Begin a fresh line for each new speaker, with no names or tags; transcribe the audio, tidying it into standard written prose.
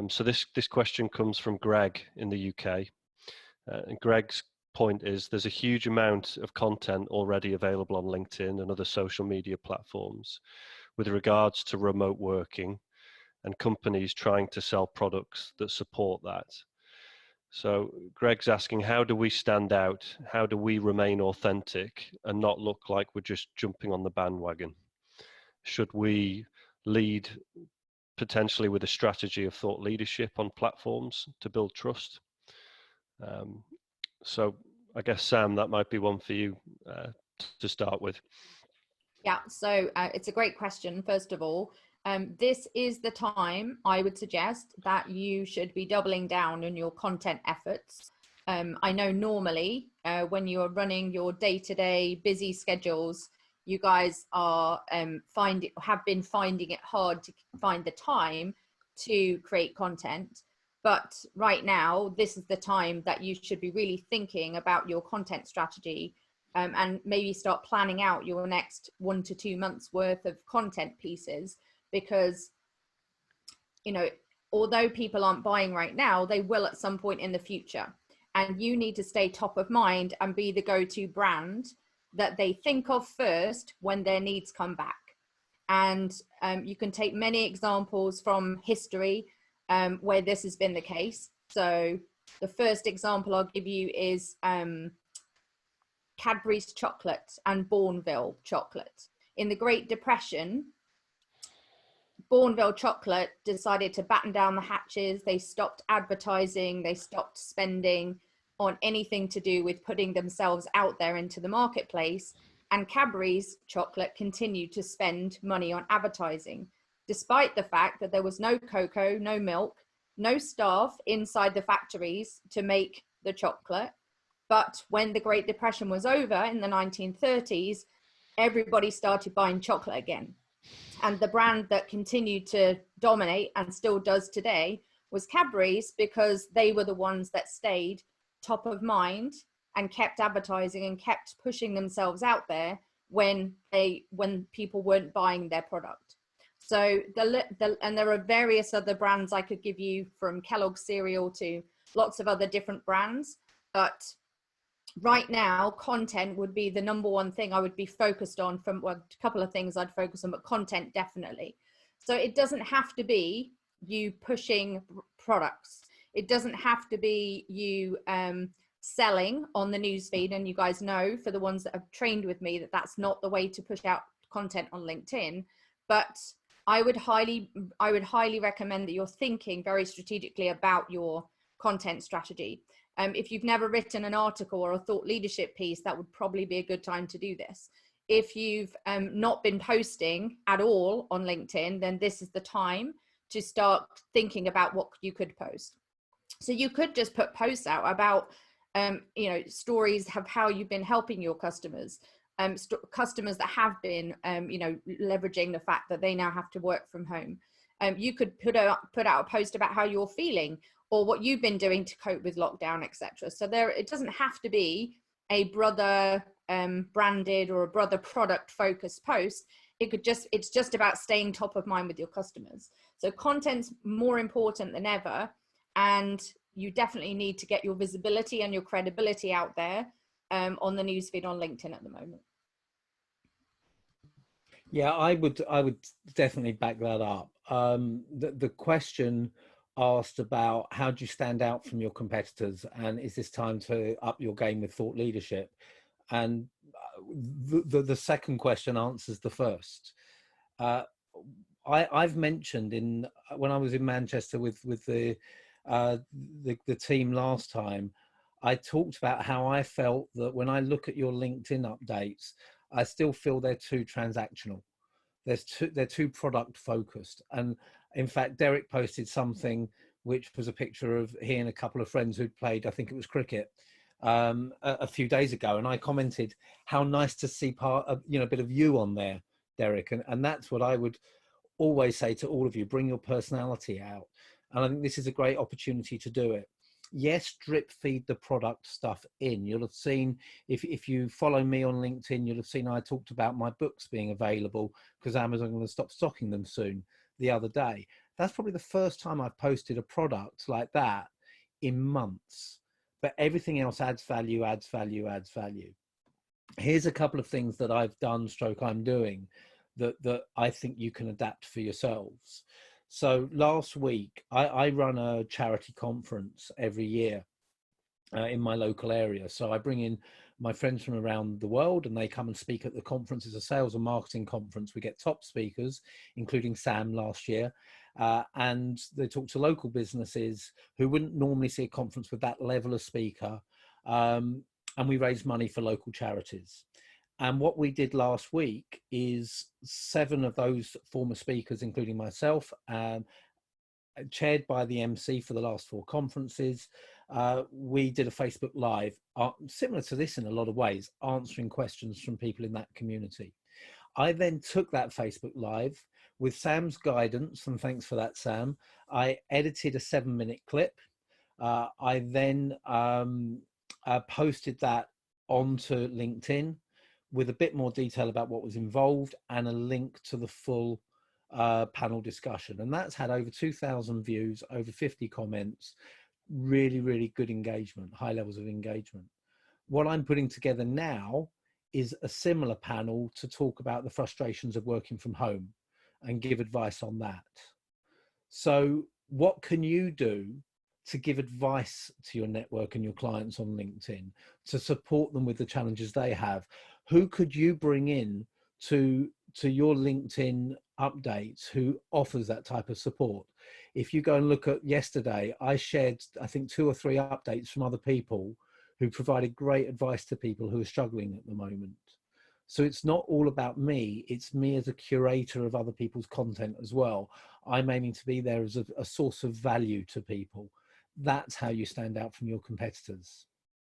So this question comes from Greg in the UK. And Greg's point is there's a huge amount of content already available on LinkedIn and other social media platforms with regards to remote working and companies trying to sell products that support that. So Greg's asking, how do we stand out? How do we remain authentic and not look like we're just jumping on the bandwagon? Should we lead potentially with a strategy of thought leadership on platforms to build trust? So I guess, Sam, that might be one for you to start with.
Yeah, so it's a great question, first of all. This is the time I would suggest that you should be doubling down on your content efforts. I know normally when you are running your day-to-day busy schedules, you guys are have been finding it hard to find the time to create content. But right now, this is the time that you should be really thinking about your content strategy, and maybe start planning out your next 1 to 2 months worth of content pieces, because, you know, although people aren't buying right now, they will at some point in the future. And you need to stay top of mind and be the go-to brand that they think of first when their needs come back. And you can take many examples from history where this has been the case. So the first example I'll give you is Cadbury's chocolate and Bournville chocolate. In the Great Depression, Bournville chocolate decided to batten down the hatches. They stopped advertising. They stopped spending on anything to do with putting themselves out there into the marketplace. And Cadbury's chocolate continued to spend money on advertising, despite the fact that there was no cocoa, no milk, no staff inside the factories to make the chocolate. But when the Great Depression was over in the 1930s, everybody started buying chocolate again. And the brand that continued to dominate and still does today was Cadbury's, because they were the ones that stayed top of mind and kept advertising and kept pushing themselves out there when people weren't buying their product. So and there are various other brands I could give you, from Kellogg's cereal to lots of other different brands. But right now, content would be the number one thing I would be focused on. From, well, a couple of things I'd focus on, but content definitely. So it doesn't have to be you pushing products. It doesn't have to be you selling on the newsfeed. And you guys know, for the ones that have trained with me, that that's not the way to push out content on LinkedIn. But I would highly recommend that you're thinking very strategically about your content strategy. If you've never written an article or a thought leadership piece, that would probably be a good time to do this. If you've not been posting at all on LinkedIn, then this is the time to start thinking about what you could post. So you could just put posts out about, stories of how you've been helping your customers, customers that have been, leveraging the fact that they now have to work from home. You could put out a post about how you're feeling, or what you've been doing to cope with lockdown, etc. So it doesn't have to be a brother branded or a brother product focused post. It's just about staying top of mind with your customers. So content's more important than ever, and you definitely need to get your visibility and your credibility out there on the newsfeed on LinkedIn at the moment.
Yeah, I would definitely back that up. The question asked about how do you stand out from your competitors, and is this time to up your game with thought leadership? And the second question answers the first. I've mentioned when I was in Manchester with the team last time, I talked about how I felt that when I look at your LinkedIn updates, I still feel they're too transactional. They're too product focused. And in fact, Derek posted something which was a picture of he and a couple of friends who'd played, I think it was cricket, a few days ago. And I commented, how nice to see a bit of you on there, Derek. And that's what I would always say to all of you: bring your personality out. And I think this is a great opportunity to do it. Yes, drip feed the product stuff in. You'll have seen, if you follow me on LinkedIn, you'll have seen I talked about my books being available because Amazon are going to stop stocking them soon the other day. That's probably the first time I've posted a product like that in months. But everything else adds value, adds value, adds value. Here's a couple of things that I've done, stroke I'm doing, that I think you can adapt for yourselves. So last week, I run a charity conference every year in my local area. So I bring in my friends from around the world and they come and speak at the conference. It's a sales and marketing conference. We get top speakers, including Sam last year. And they talk to local businesses who wouldn't normally see a conference with that level of speaker. And we raise money for local charities. And what we did last week is 7 of those former speakers, including myself, chaired by the MC for the last 4 conferences, we did a Facebook Live, similar to this in a lot of ways, answering questions from people in that community. I then took that Facebook Live with Sam's guidance, and thanks for that, Sam. I edited a 7-minute clip. I then posted that onto LinkedIn with a bit more detail about what was involved and a link to the full panel discussion. And that's had over 2,000 views, over 50 comments, really, really good engagement, high levels of engagement. What I'm putting together now is a similar panel to talk about the frustrations of working from home and give advice on that. So what can you do to give advice to your network and your clients on LinkedIn to support them with the challenges they have? Who could you bring in to your LinkedIn updates who offers that type of support? If you go and look at yesterday, I shared, I think, 2 or 3 updates from other people who provided great advice to people who are struggling at the moment. So it's not all about me, it's me as a curator of other people's content as well. I'm aiming to be there as a source of value to people. That's how you stand out from your competitors.